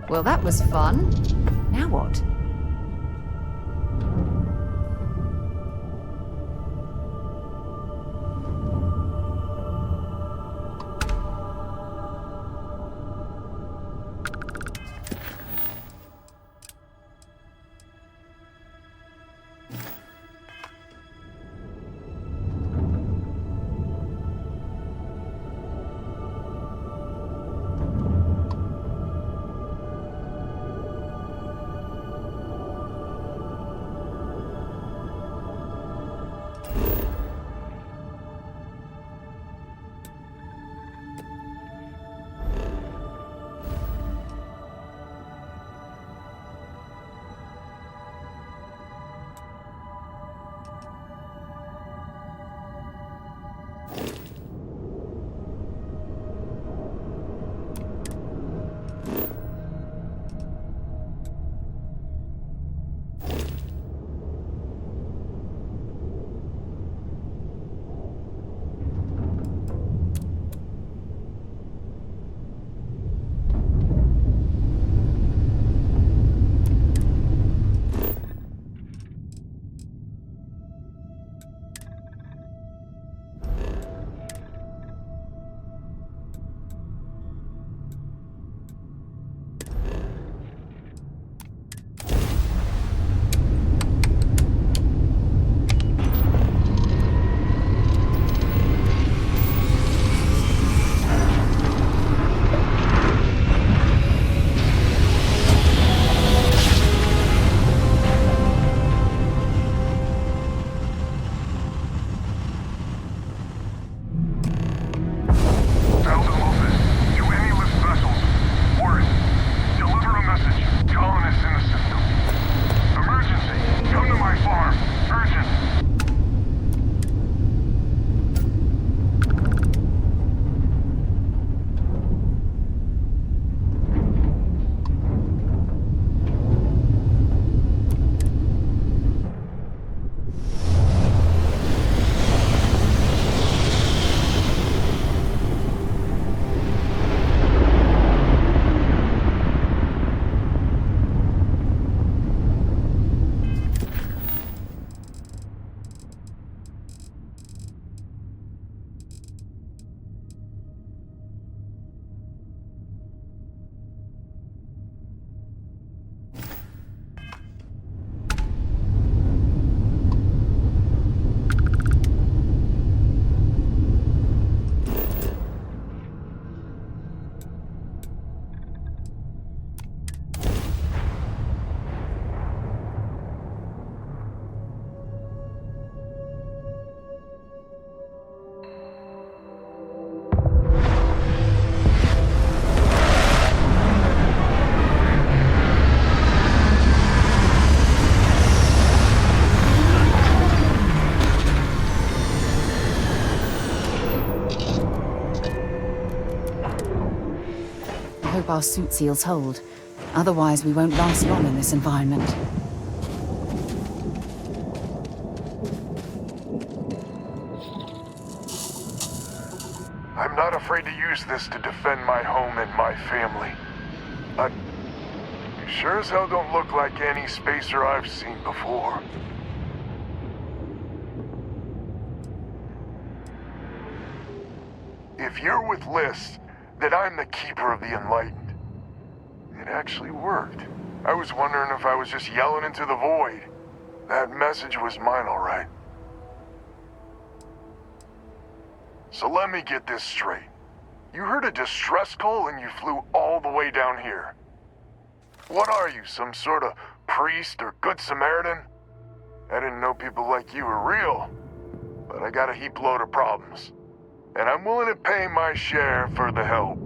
Well, that was fun. Now what? I hope our suit seals hold. Otherwise, we won't last long in this environment. I'm not afraid to use this to defend my home and my family. But you sure as hell don't look like any spacer I've seen before. If you're with List, then I'm the Keeper of the Enlightened. It actually worked. I was wondering if I was just yelling into the void. That message was mine, all right. So let me get this straight. You heard a distress call and you flew all the way down here. What are you, some sort of priest or good Samaritan? I didn't know people like you were real, but I got a heap load of problems. And I'm willing to pay my share for the help.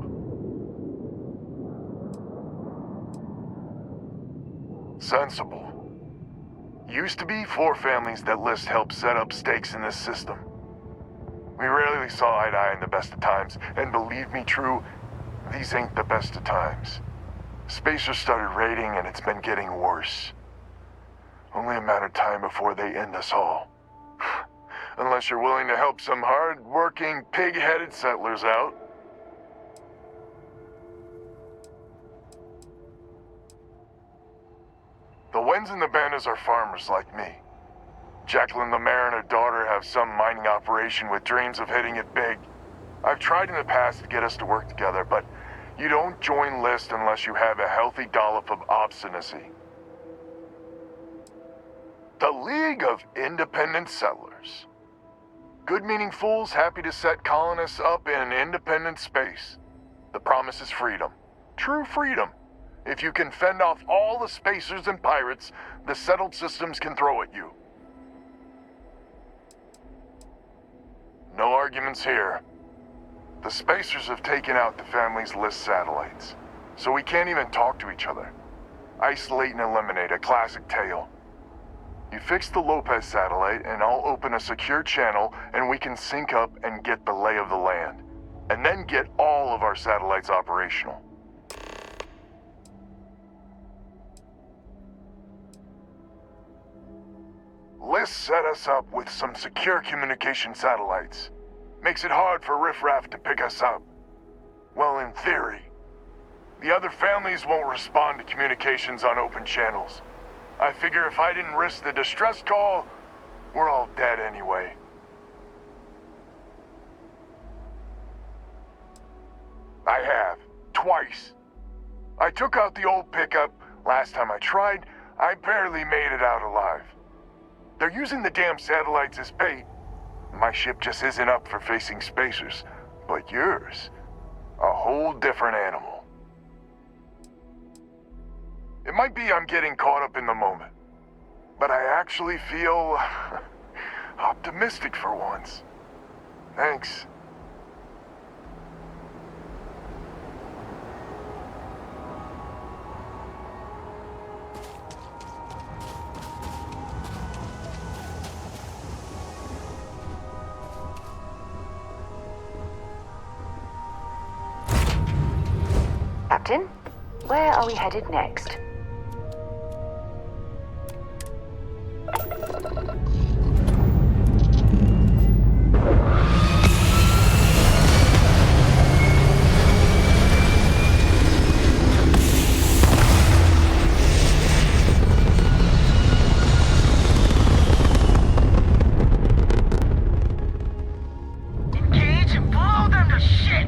Sensible. Used to be 4 families that List helped set up stakes in this system. We rarely saw eye to eye in the best of times, and believe me, True, these ain't the best of times. Spacers started raiding, and it's been getting worse. Only a matter of time before they end us all. Unless you're willing to help some hard-working, pig-headed settlers out. The Wens and the Bandas are farmers like me. Jacqueline the mayor and her daughter have some mining operation with dreams of hitting it big. I've tried in the past to get us to work together, but you don't join List unless you have a healthy dollop of obstinacy. The League of Independent Settlers. Good-meaning fools happy to set colonists up in independent space. The promise is freedom. True freedom. If you can fend off all the spacers and pirates the settled systems can throw at you. No arguments here. The spacers have taken out the family's List satellites, so we can't even talk to each other. Isolate and eliminate, a classic tale. You fix the Lopez satellite and I'll open a secure channel and we can sync up and get the lay of the land. And then get all of our satellites operational. List set us up with some secure communication satellites. Makes it hard for riffraff to pick us up. Well, in theory. The other families won't respond to communications on open channels. I figure if I didn't risk the distress call, we're all dead anyway. I have. Twice. I took out the old pickup. Last time I tried, I barely made it out alive. They're using the damn satellites as bait. My ship just isn't up for facing spacers. But yours, a whole different animal. It might be I'm getting caught up in the moment, but I actually feel optimistic for once. Thanks. Captain, where are we headed next? Engage and blow them to shit!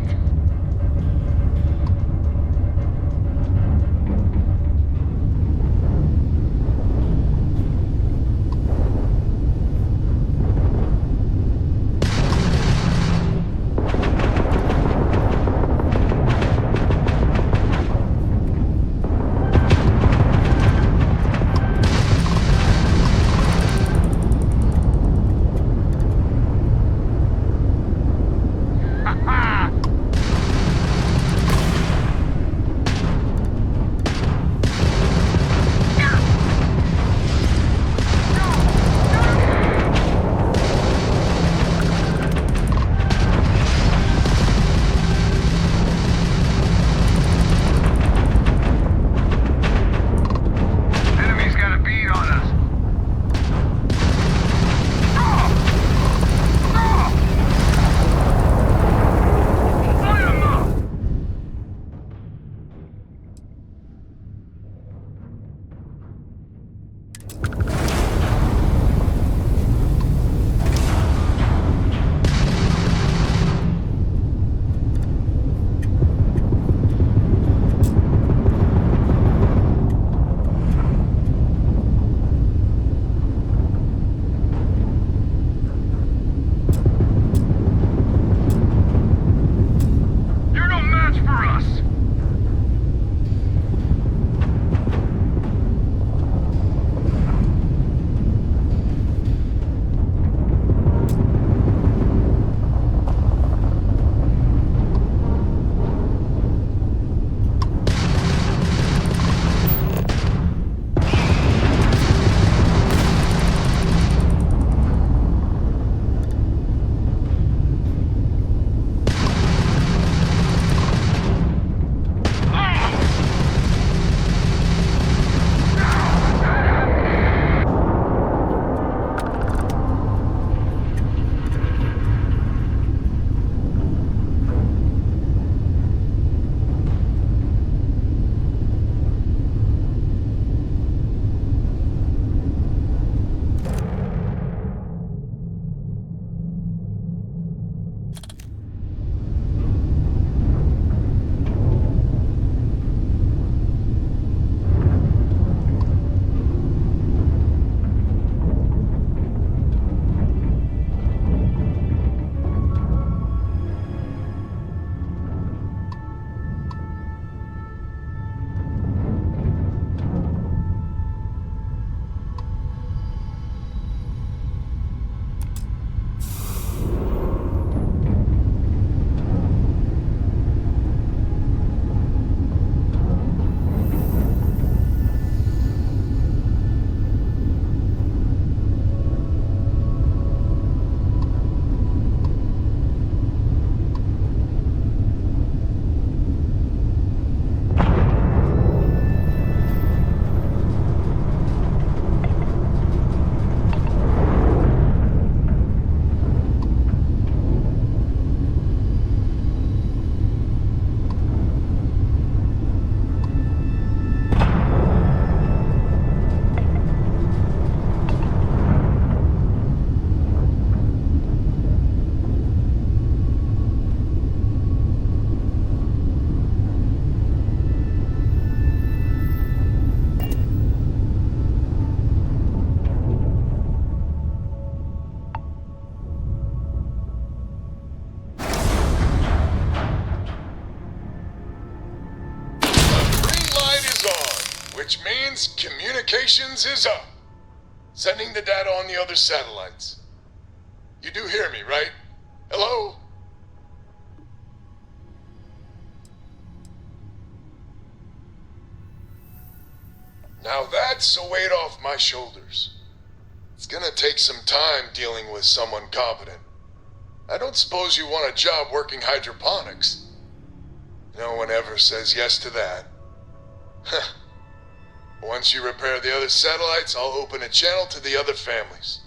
which means communications is up. Sending the data on the other satellites. You do hear me, right? Hello? Now that's a weight off my shoulders. It's gonna take some time dealing with someone competent. I don't suppose you want a job working hydroponics. No one ever says yes to that. Once you repair the other satellites, I'll open a channel to the other families.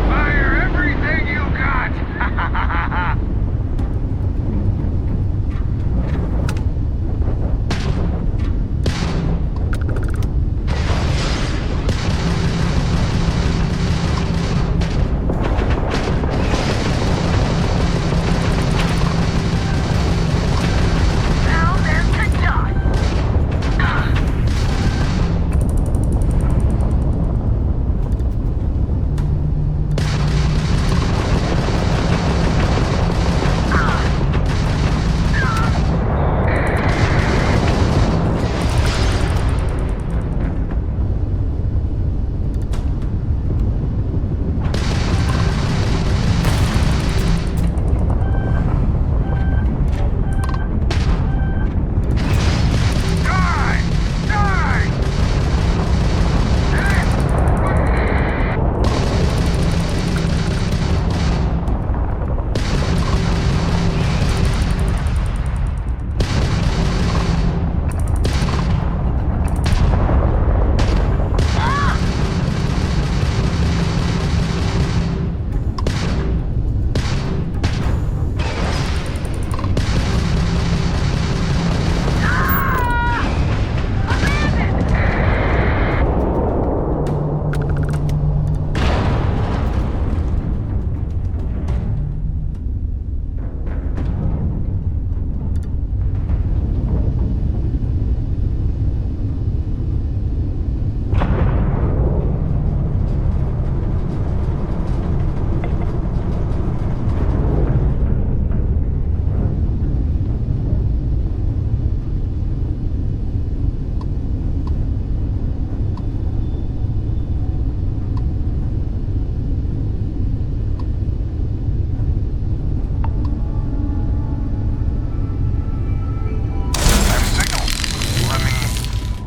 Fire everything you got! Now there's the dot! Die! Die!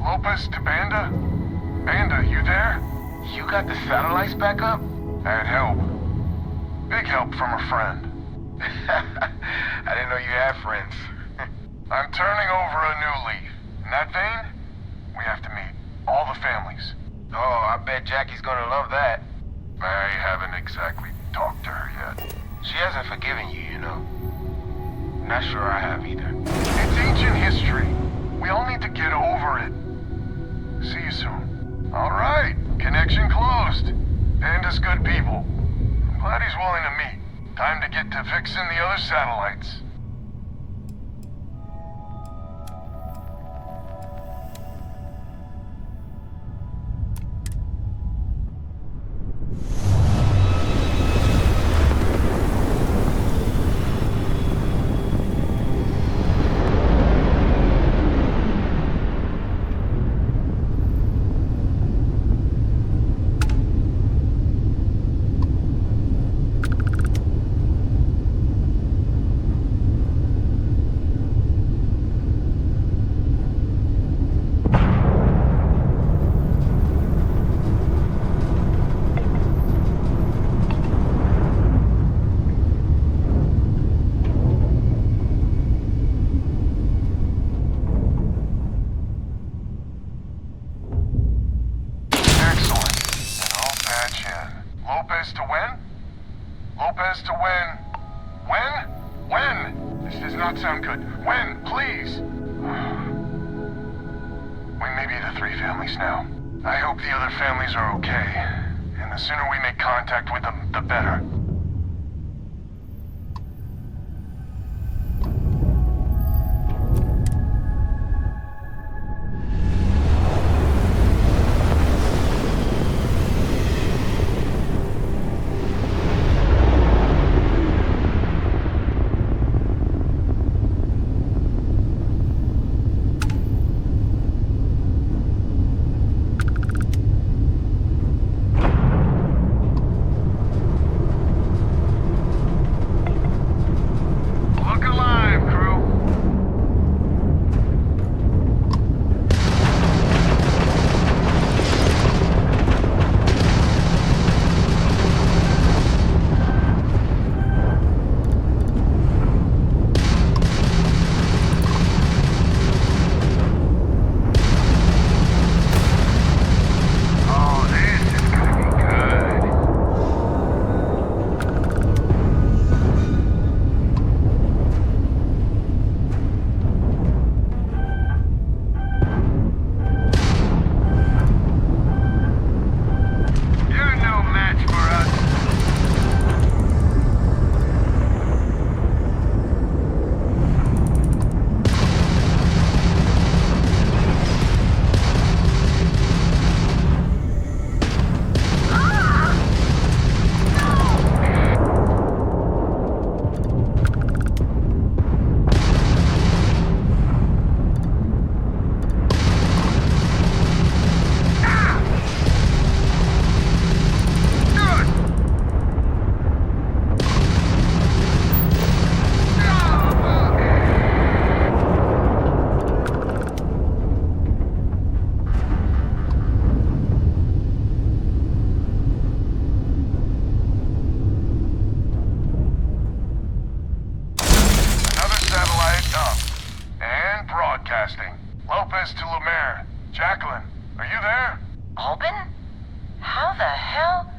Lopez to Banda? Banda, you there? You got the satellites back up? I had help. Big help from a friend. I didn't know you had friends. I'm turning over a new leaf. In that vein, we have to meet all the families. Oh, I bet Jackie's gonna love that. I haven't exactly talked to her yet. She hasn't forgiven you, you know. Not sure I have either. It's ancient history. We all need to get over it. See you soon. All right, connection closed. Panda's good people. I'm glad he's willing to meet. Time to get to fixing the other satellites. not sound good. When? Please! We may be the three families now. I hope the other families are okay. And the sooner we make contact with them, the better. Look alive, crew. Oh, this is gonna be good. You're no match for us. Another satellite up. And broadcasting. Lopez to Lumiere. Jacqueline, are you there? Albin? How the hell?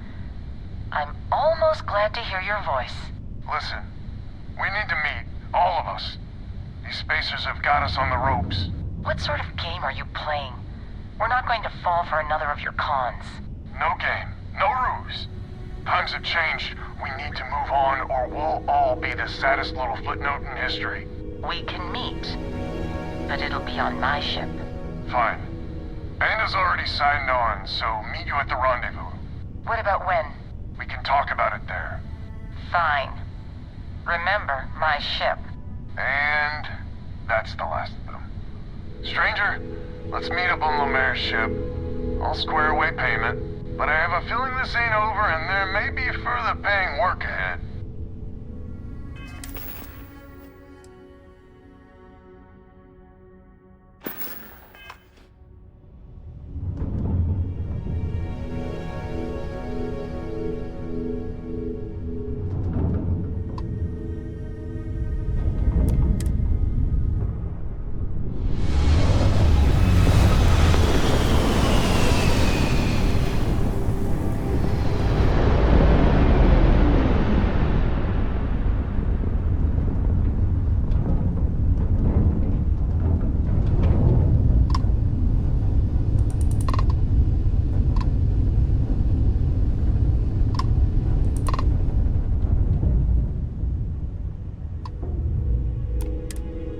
I'm almost glad to hear your voice. Listen, we need to meet. All of us. These spacers have got us on the ropes. What sort of game are you playing? We're not going to fall for another of your cons. No game. No ruse. Times have changed. We need to move on or we'll all be the saddest little footnote in history. We can meet, but it'll be on my ship. Fine. Banda's already signed on, so meet you at the rendezvous. What about when? We can talk about it there. Fine. Remember, my ship. And that's the last of them. Stranger, let's meet up on Lumiere's ship. I'll square away payment, but I have a feeling this ain't over and there may be further paying work ahead.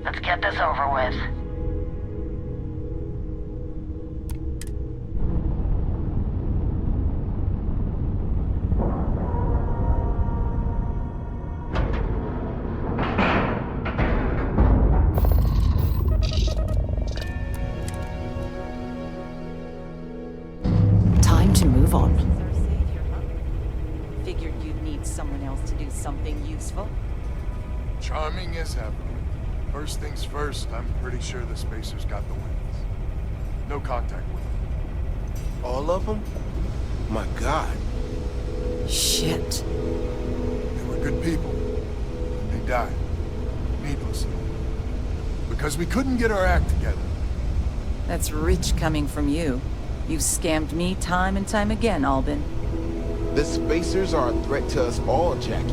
Let's get this over with. Time to move on. Figured you'd need someone else to do something useful. Charming as ever. First things first, I'm pretty sure the spacers got the wings. No contact with them. All of them? My God. Shit. They were good people. They died. Needlessly. Because we couldn't get our act together. That's rich coming from you. You've scammed me time and time again, Albin. The spacers are a threat to us all, Jackie.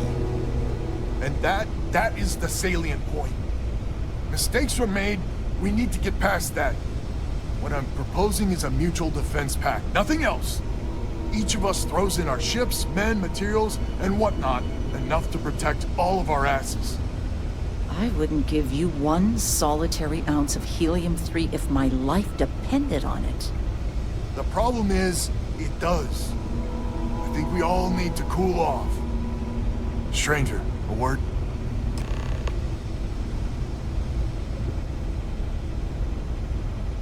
And that is the salient point. Mistakes were made. We need to get past that. What I'm proposing is a mutual defense pact, nothing else. Each of us throws in our ships, men, materials, and whatnot, enough to protect all of our asses. I wouldn't give you one solitary ounce of helium-3 if my life depended on it. The problem is, it does. I think we all need to cool off. Stranger, a word?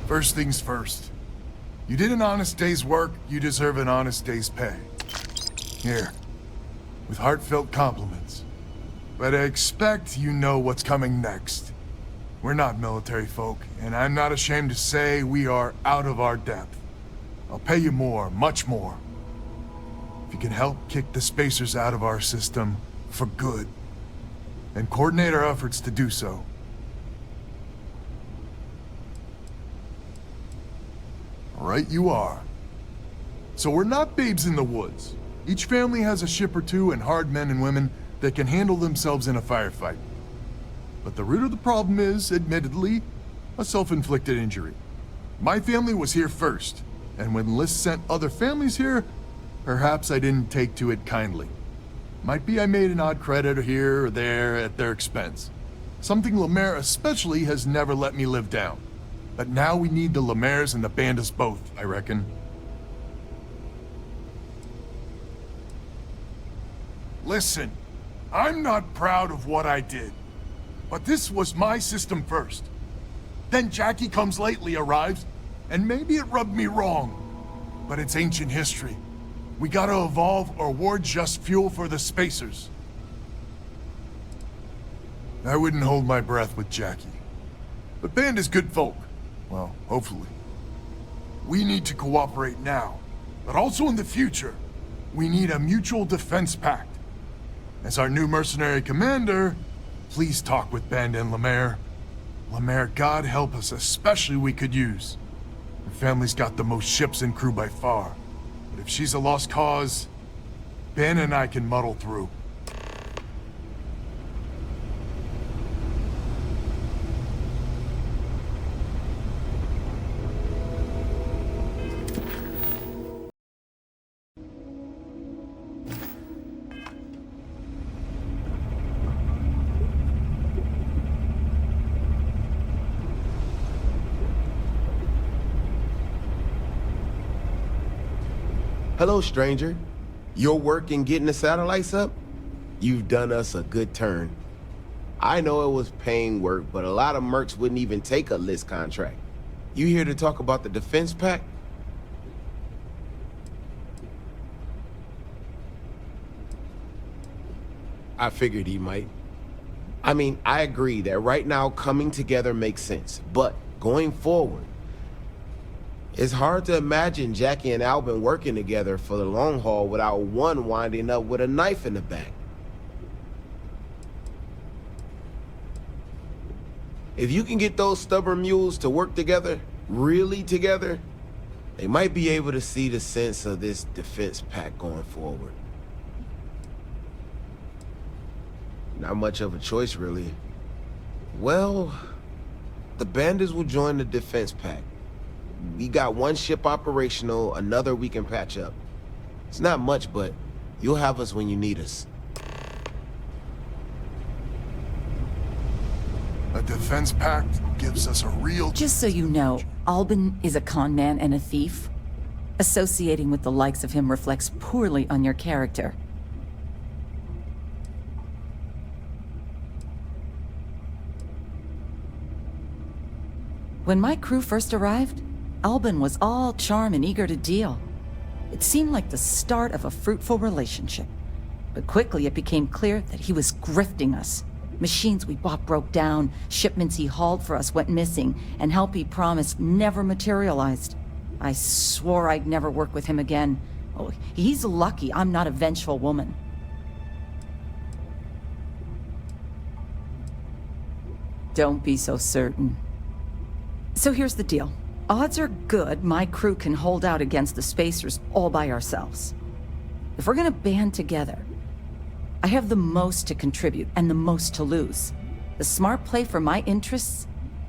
First things first. You did an honest day's work, you deserve an honest day's pay. Here, with heartfelt compliments. But I expect you know what's coming next. We're not military folk, and I'm not ashamed to say we are out of our depth. I'll pay you more, much more. If you can help kick the spacers out of our system for good, and coordinate our efforts to do so. Right you are. So we're not babes in the woods. Each family has a ship or two and hard men and women that can handle themselves in a firefight. But the root of the problem is, admittedly, a self-inflicted injury. My family was here first, and when Liz sent other families here, perhaps I didn't take to it kindly. Might be I made an odd credit here or there at their expense. Something Lemaire especially has never let me live down. But now we need the Lemaires and the Bandits both, I reckon. Listen, I'm not proud of what I did, but this was my system first. Then Jackie Comes Lately arrives, and maybe it rubbed me wrong, but it's ancient history. We gotta evolve or we're just fuel for the spacers. I wouldn't hold my breath with Jackie, but Band is good folk. Well, hopefully. We need to cooperate now, but also in the future. We need a mutual defense pact. As our new mercenary commander, please talk with Band and Lemaire. Lemaire, God help us, especially we could use. Her family's got the most ships and crew by far. But if she's a lost cause, Ben and I can muddle through. Hello, stranger. Your work in getting the satellites up? You've done us a good turn. I know it was paying work, but a lot of mercs wouldn't even take a list contract. You here to talk about the defense pact? I figured he might. I mean, I agree that right now coming together makes sense, but going forward, it's hard to imagine Jackie and Albin working together for the long haul without one winding up with a knife in the back. If you can get those stubborn mules to work together, really together, they might be able to see the sense of this defense pact going forward. Not much of a choice, really. Well, the bandits will join the defense pact. We got one ship operational, another we can patch up. It's not much, but you'll have us when you need us. A defense pact gives us a real... Just so you know, Albin is a con man and a thief. Associating with the likes of him reflects poorly on your character. When my crew first arrived, Albin was all charm and eager to deal. It seemed like the start of a fruitful relationship. But quickly it became clear that he was grifting us. Machines we bought broke down, shipments he hauled for us went missing, and help he promised never materialized. I swore I'd never work with him again. Oh, he's lucky I'm not a vengeful woman. Don't be so certain. So here's the deal. Odds are good my crew can hold out against the spacers all by ourselves. If we're gonna band together, I have the most to contribute and the most to lose. The smart play for my interests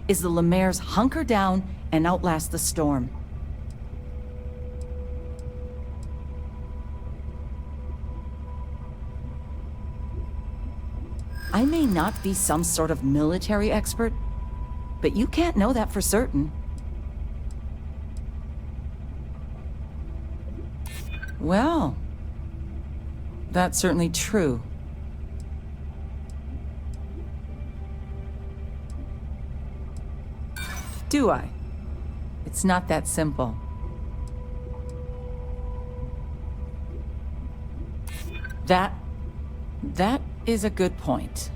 is the Lemaire's hunker down and outlast the storm. I may not be some sort of military expert, but you can't know that for certain. Well, that's certainly true. Do I? It's not that simple. That is a good point.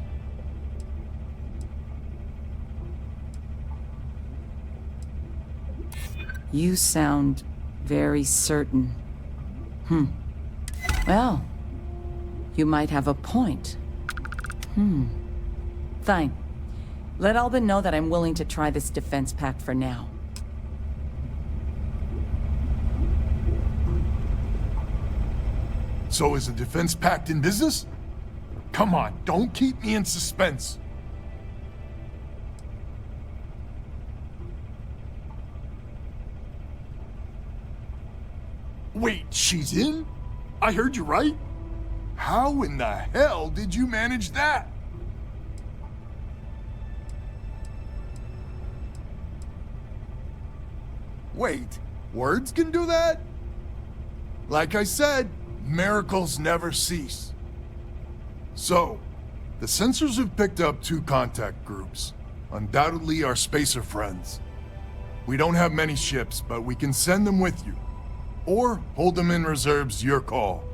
You sound very certain. Well, you might have a point. Fine. Let Albin know that I'm willing to try this defense pact for now. So is a defense pact in business? Come on, don't keep me in suspense. Wait, she's in? I heard you right? How in the hell did you manage that? Wait, words can do that? Like I said, miracles never cease. So, the sensors have picked up 2 contact groups. Undoubtedly our spacer friends. We don't have many ships, but we can send them with you. Or hold them in reserve's your call.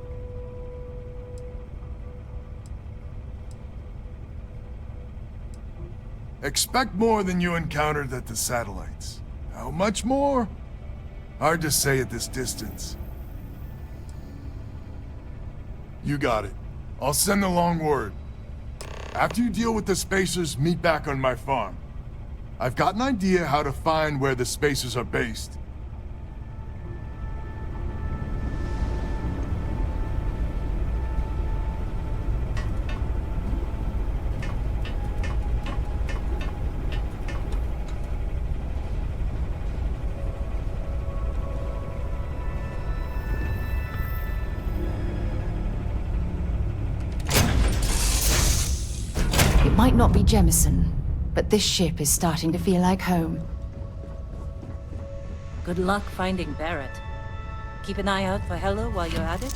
Expect more than you encountered at the satellites. How much more? Hard to say at this distance. You got it. I'll send along word. After you deal with the spacers, meet back on my farm. I've got an idea how to find where the spacers are based. It might not be Jemison, but this ship is starting to feel like home. Good luck finding Barrett. Keep an eye out for Hella while you're at it.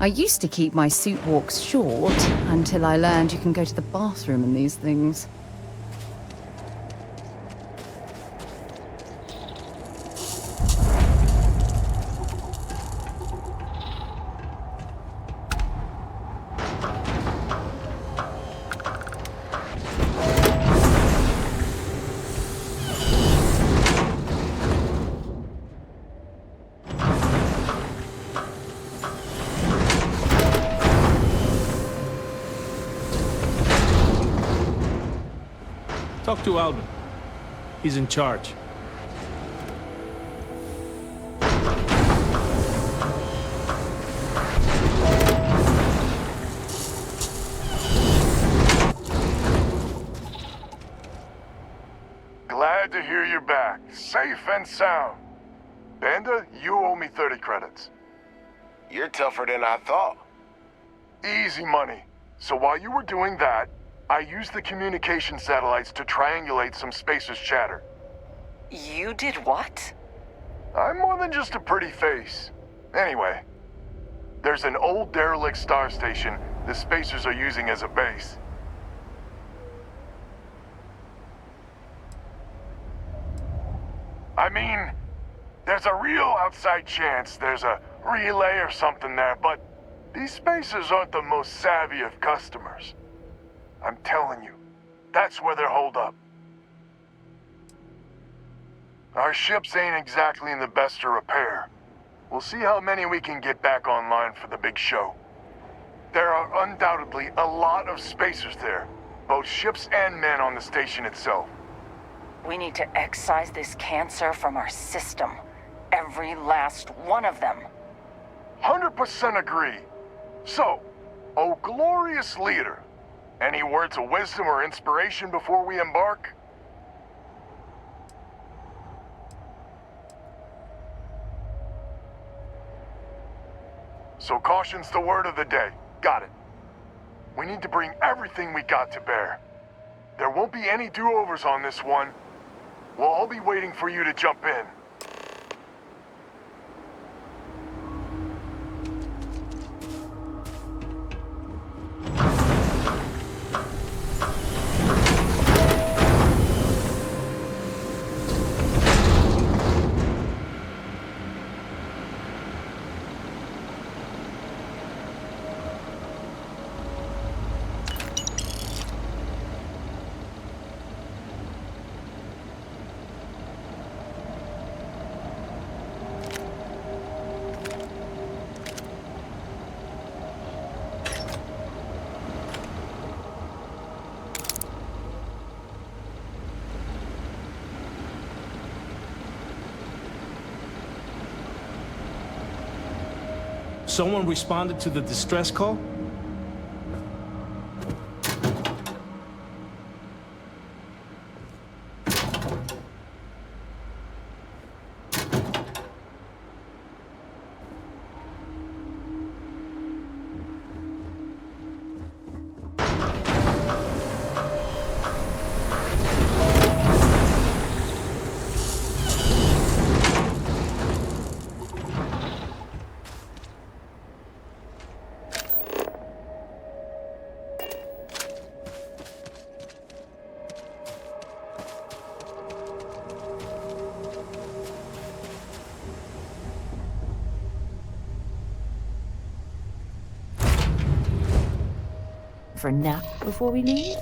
I used to keep my suit walks short until I learned you can go to the bathroom in these things. Talk to Alvin. He's in charge. Glad to hear you're back, safe and sound. Banda, you owe me 30 credits. You're tougher than I thought. Easy money. So while you were doing that, I used the communication satellites to triangulate some Spacer's chatter. You did what? I'm more than just a pretty face. Anyway, there's an old derelict star station the Spacers are using as a base. I mean, there's a real outside chance there's a relay or something there, but these Spacers aren't the most savvy of customers. I'm telling you, that's where they're holed up. Our ships ain't exactly in the best of repair. We'll see how many we can get back online for the big show. There are undoubtedly a lot of Spacers there, both ships and men on the station itself. We need to excise this cancer from our system. Every last one of them. 100% agree. So, oh glorious leader, any words of wisdom or inspiration before we embark? So caution's the word of the day. Got it. We need to bring everything we got to bear. There won't be any do-overs on this one. We'll all be waiting for you to jump in. Someone responded to the distress call? For a nap before we leave?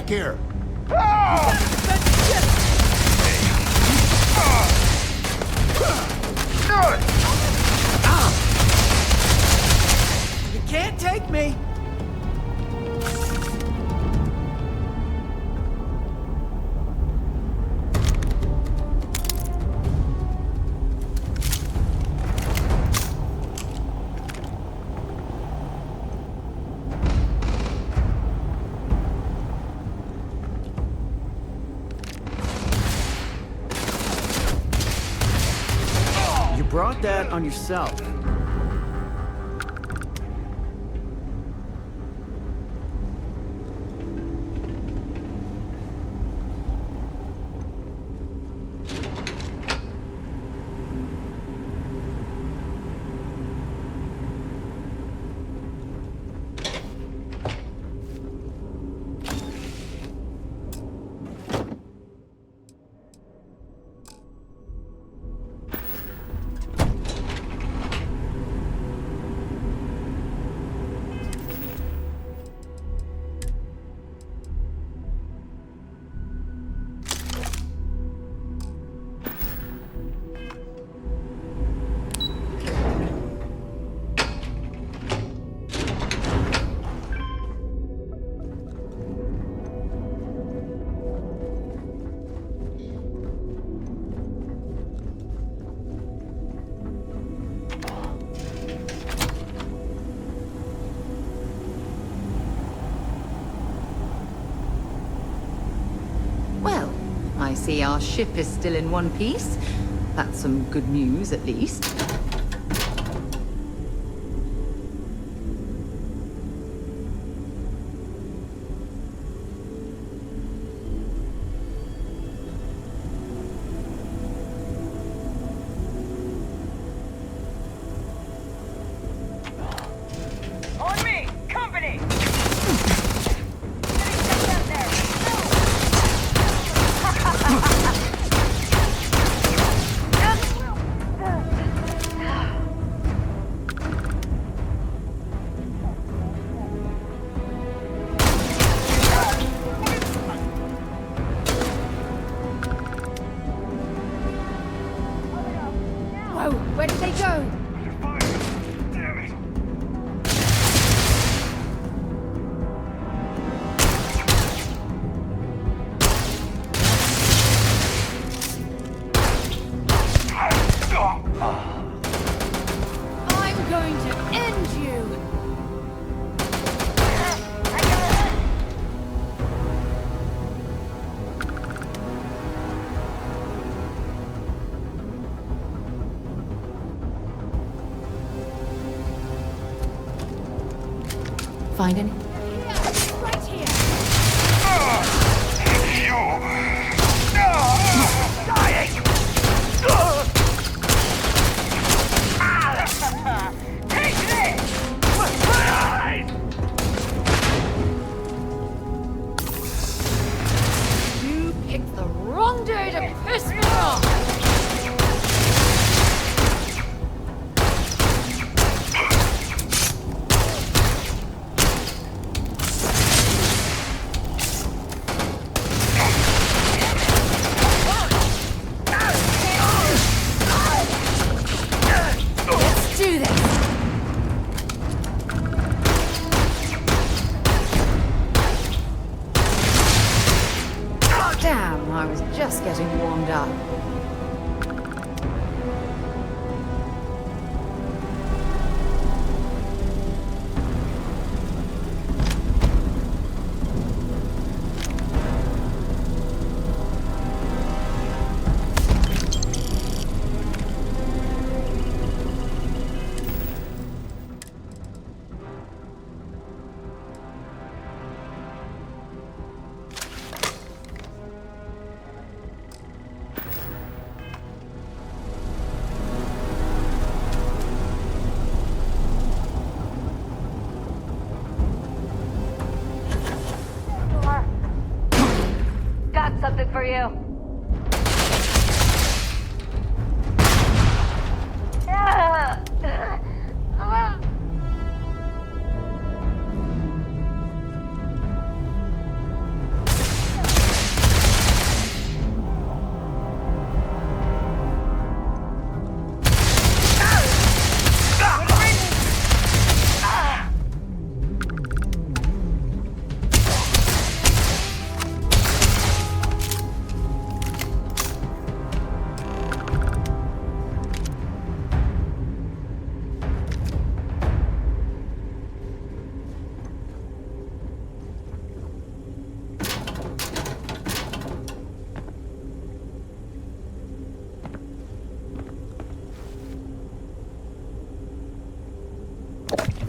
back here. You can't take me! You brought that on yourself. Well, I see our ship is still in one piece. That's some good news, at least. On me! Company! Whoa, where did they go? Damn it. I'm going to end you! Find any? Right here! Take this! You picked the wrong day to piss me off! Let's do this! Damn, I was just getting warmed up. Got something for you.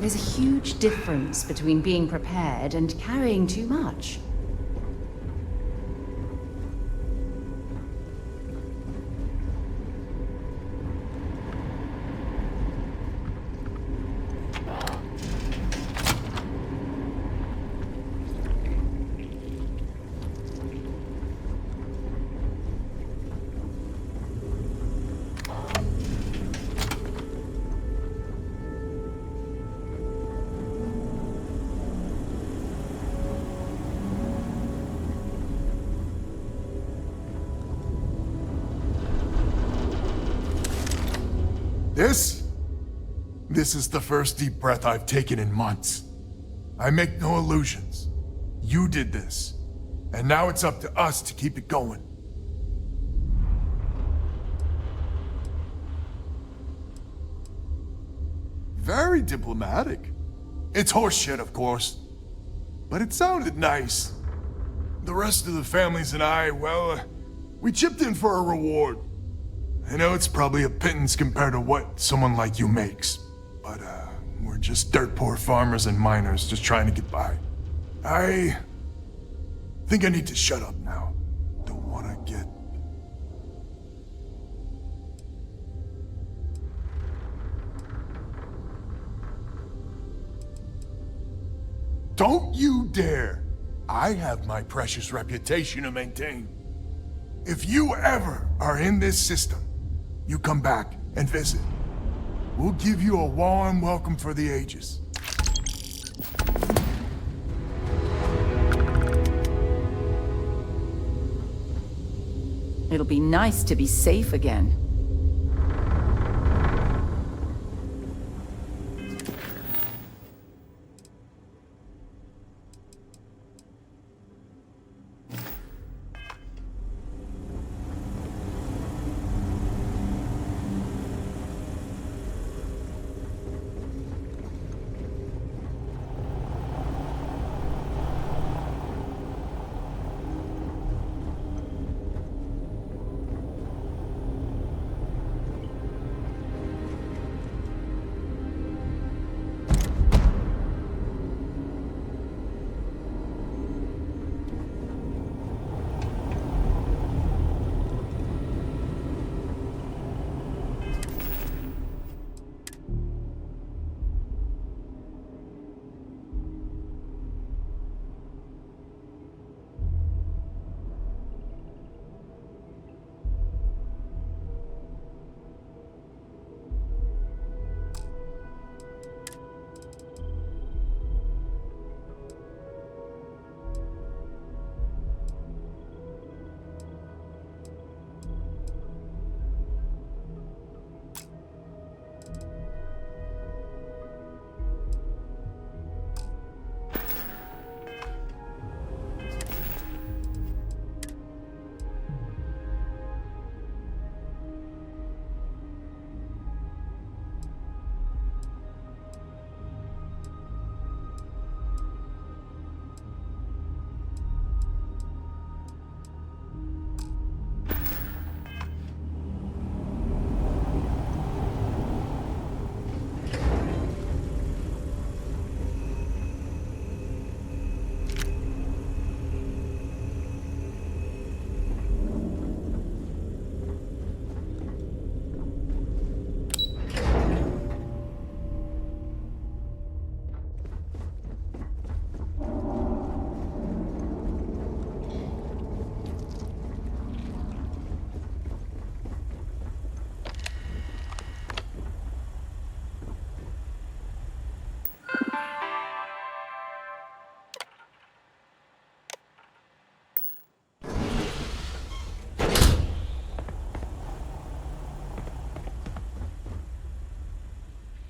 There's a huge difference between being prepared and carrying too much. This is the first deep breath I've taken in months. I make no illusions. You did this, and now it's up to us to keep it going. Very diplomatic. It's horseshit, of course, but it sounded nice. The rest of the families and I, well, we chipped in for a reward. I know it's probably a pittance compared to what someone like you makes, but we're just dirt poor farmers and miners just trying to get by. I think I need to shut up now. Don't want to get... Don't you dare! I have my precious reputation to maintain. If you ever are in this system, you come back and visit. We'll give you a warm welcome for the ages. It'll be nice to be safe again.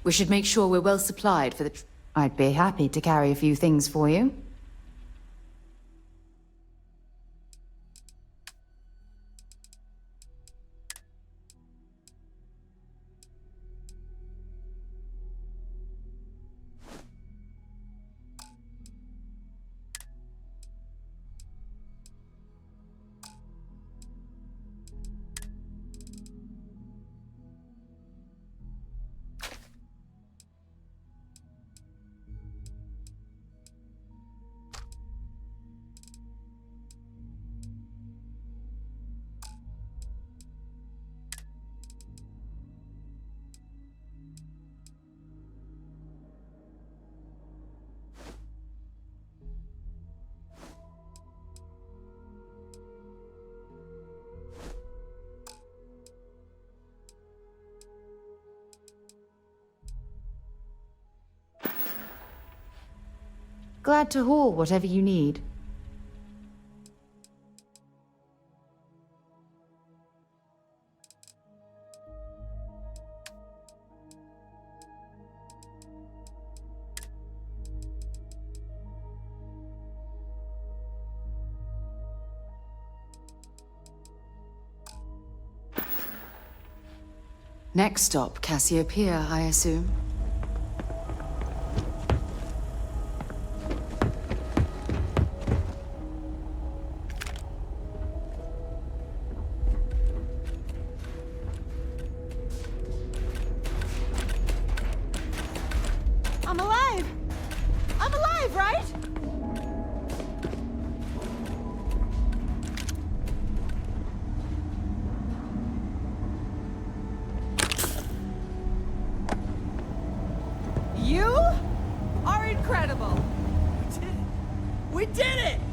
We should make sure we're well supplied for the... I'd be happy to carry a few things for you. Glad to haul whatever you need. Next stop, Cassiopeia, I assume. I'm alive! I'm alive, right? You are incredible! We did it!